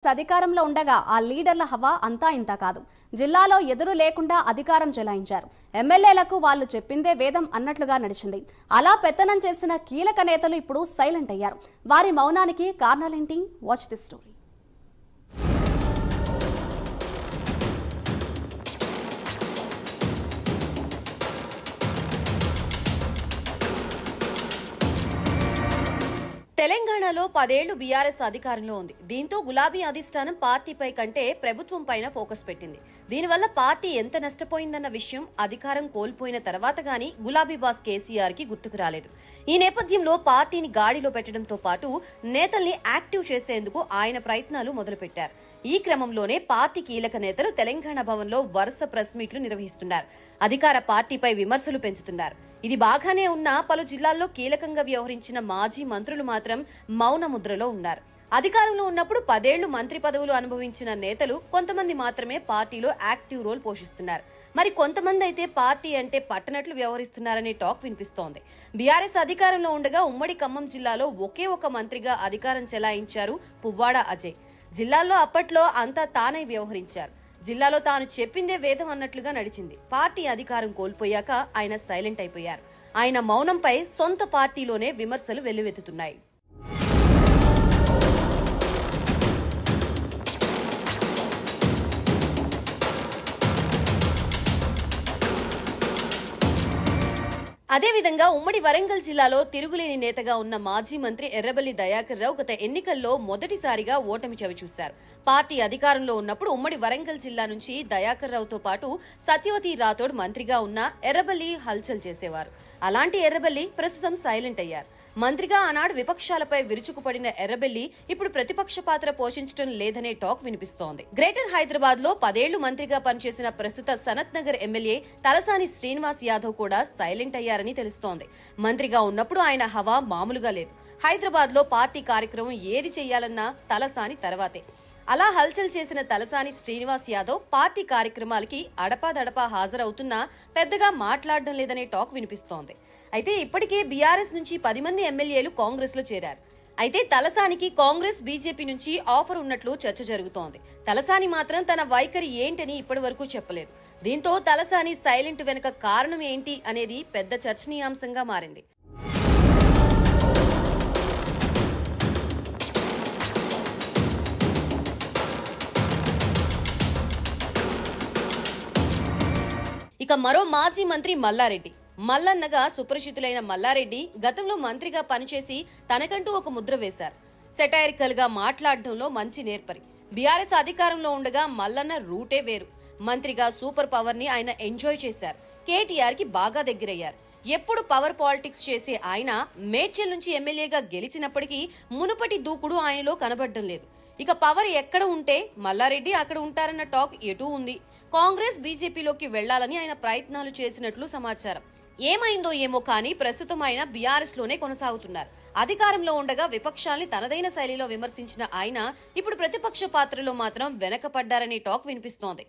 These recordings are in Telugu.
అధికారంలో ఉండగా ఆ లీడర్ల హవా అంతా ఇంత కాదు. జిల్లాలో ఎదురు లేకుండా అధికారం చెలాయించారు. ఎమ్మెల్యేలకు వాళ్ళు చెప్పిందే వేదం అన్నట్లుగా నడిచింది. అలా పెత్తనం చేసిన కీలక నేతలు ఇప్పుడు సైలెంట్ అయ్యారు. వారి మౌనానికి కారణాలేంటి? Watch this story. తెలంగాణలో 10 ఏళ్లు బీఆర్ఎస్ అధికారంలో ఉంది. దీంతో గులాబీ అధిష్టానం పార్టీపై కంటే ప్రభుత్వం పైన ఫోకస్ పెట్టింది. దీనివల్ల పార్టీ ఎంత నష్టపోయిందన్న విషయం అధికారం కోల్పోయిన తర్వాత గానీ గులాబీ బాస్ కేసీఆర్ కి గుర్తుకు రాలేదు. ఈ నేపథ్యంలో పార్టీని గాడిలో పెట్టడంతో పాటు నేతల్ని యాక్టివ్ చేసేందుకు ఆయన ప్రయత్నాలు మొదలుపెట్టారు. ఈ క్రమంలోనే పార్టీ కీలక నేతలు తెలంగాణ భవన్లో వరుస ప్రెస్ మీట్లు నిర్వహిస్తున్నారు. అధికార పార్టీపై విమర్శలు పెంచుతున్నారు. ఇది బాగానే ఉన్నా పలు జిల్లాల్లో కీలకంగా వ్యవహరించిన మాజీ మంత్రులు మాత్రం మౌన ముద్రలో ఉన్నారు. అధికారంలో ఉన్నప్పుడు 10 ఏళ్లు మంత్రి పదవులు అనుభవించిన నేతలు కొంతమంది మాత్రమే పార్టీలో యాక్టివ్ రోల్ పోషిస్తున్నారు. మరి కొంతమంది అయితే పార్టీ అంటే పట్టనట్లు వ్యవహరిస్తున్నారనే టాక్ వినిపిస్తోంది. బీఆర్ఎస్ అధికారంలో ఉండగా ఉమ్మడి ఖమ్మం జిల్లాలో ఒకే ఒక మంత్రిగా అధికారం చెలాయించారు పువ్వాడ అజయ్. జిల్లాలో అప్పట్లో అంతా తానై వ్యవహరించారు. జిల్లాలో తాను చెప్పిందే వేదం అన్నట్లుగా నడిచింది. పార్టీ అధికారం కోల్పోయాక ఆయన సైలెంట్ అయిపోయారు. ఆయన మౌనంపై సొంత పార్టీలోనే విమర్శలు వెల్లువెత్తుతున్నాయి. అదేవిధంగా ఉమ్మడి వరంగల్ జిల్లాలో తిరుగులేని నేతగా ఉన్న మాజీ మంత్రి ఎర్రబెల్లి దయాకర్ రావు గత ఎన్నికల్లో మొదటిసారిగా ఓటమి చవిచూశారు. పార్టీ అధికారంలో ఉన్నప్పుడు ఉమ్మడి వరంగల్ జిల్లా నుంచి దయాకర్ రావుతో పాటు సత్యవతి రాథోడ్ మంత్రిగా ఉన్న ఎర్రబెల్లి హల్చల్ చేసేవారు. అలాంటి ఎర్రబెల్లి ప్రస్తుతం సైలెంట్ అయ్యారు. మంత్రిగా ఆనాడు విపక్షాలపై విరుచుకుపడిన ఎర్రబెల్లి ఇప్పుడు ప్రతిపక్ష పాత్ర పోషించడం లేదనే టాక్ వినిపిస్తోంది. గ్రేటర్ హైదరాబాద్ లో 10 ఏళ్లు మంత్రిగా పనిచేసిన ప్రస్తుత సనత్ నగర్ ఎమ్మెల్యే తలసాని శ్రీనివాస్ యాదవ్ కూడా సైలెంట్ అయ్యారని తెలుస్తోంది. మంత్రిగా ఉన్నప్పుడు ఆయన హవా మామూలుగా లేదు. హైదరాబాద్ లో పార్టీ కార్యక్రమం ఏది చెయ్యాలన్నా తలసాని తర్వాతే. అలా హల్చల్ చేసిన తలసాని శ్రీనివాస్ యాదవ్ పార్టీ కార్యక్రమాలకి అడపాదడపా హాజరవుతున్నా పెద్దగా మాట్లాడడం లేదనే టాక్ వినిపిస్తోంది. అయితే ఇప్పటికే బీఆర్ఎస్ నుంచి 10 మంది ఎమ్మెల్యేలు కాంగ్రెస్ లో చేరారు. అయితే తలసానికి కాంగ్రెస్ బీజేపీ నుంచి ఆఫర్ ఉన్నట్లు చర్చ జరుగుతోంది. తలసాని మాత్రం తన వైఖరి ఏంటని ఇప్పటి వరకు చెప్పలేదు. దీంతో తలసాని సైలెంట్ వెనుక కారణం ఏంటి అనేది పెద్ద చర్చనీయాంశంగా మారింది. ఇక మరో మాజీ మంత్రి మల్లారెడ్డి. మల్లన్నగా సుపరిచితులైన మల్లారెడ్డి గతంలో మంత్రిగా పనిచేసి తనకంటూ ఒక ముద్ర వేశారు. సెటైరికల్ గా మాట్లాడడంలో మంచి నేర్పరి. బీఆర్ఎస్ అధికారంలో ఉండగా మల్లన్న రూటే వేరు. మంత్రిగా సూపర్ పవర్ ని ఆయన ఎంజాయ్ చేశారు. కేటీఆర్ కి బాగా దగ్గరయ్యారు. ఎప్పుడు పవర్ పాలిటిక్స్ చేసే ఆయన మేడ్చల్ నుంచి ఎమ్మెల్యేగా గెలిచినప్పటికీ మునుపటి దూకుడు ఆయనలో కనబడడం లేదు. ఇక పవర్ ఎక్కడ ఉంటే మల్లారెడ్డి అక్కడ ఉంటారన్న టాక్ ఎటూ ఉంది. కాంగ్రెస్ బీజేపీలోకి వెళ్లాలని ఆయన ప్రయత్నాలు చేసినట్లు సమాచారం. ఏమైందో ఏమో కానీ ప్రస్తుతం ఆయన బీఆర్ఎస్ లోనే కొనసాగుతున్నారు. అధికారంలో ఉండగా విపక్షాల్ని తనదైన శైలిలో విమర్శించిన ఆయన ఇప్పుడు ప్రతిపక్ష పాత్రలో మాత్రం వెనకపడ్డారనే టాక్ వినిపిస్తోంది.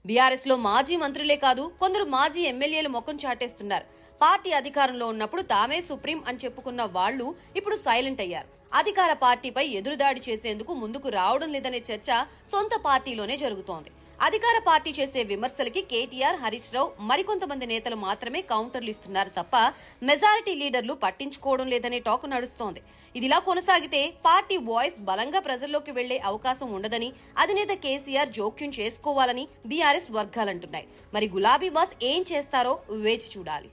బీఆర్ఎస్ లో మాజీ మంత్రులే కాదు కొందరు మాజీ ఎమ్మెల్యేలు ముఖం చాటేస్తున్నారు. పార్టీ అధికారంలో ఉన్నప్పుడు తామే సుప్రీం అని చెప్పుకున్న వాళ్లు ఇప్పుడు సైలెంట్ అయ్యారు. అధికార పార్టీపై ఎదురుదాడి చేసేందుకు ముందుకు రావడం లేదనే చర్చ సొంత పార్టీలోనే జరుగుతోంది. అధికార పార్టీ చేసే విమర్శలకి కేటీఆర్, హరీష్ రావు మరికొంతమంది నేతలు మాత్రమే కౌంటర్లు ఇస్తున్నారు తప్ప మెజారిటీ లీడర్లు పట్టించుకోవడం లేదనే టాక్ నడుస్తోంది. ఇదిలా కొనసాగితే పార్టీ వాయిస్ బలంగా ప్రజల్లోకి వెళ్లే అవకాశం ఉండదని అధినేత కేసీఆర్ జోక్యం చేసుకోవాలని బీఆర్ఎస్ వర్గాలంటున్నాయి. మరి గులాబీ బాస్ ఏం చేస్తారో వేచి చూడాలి.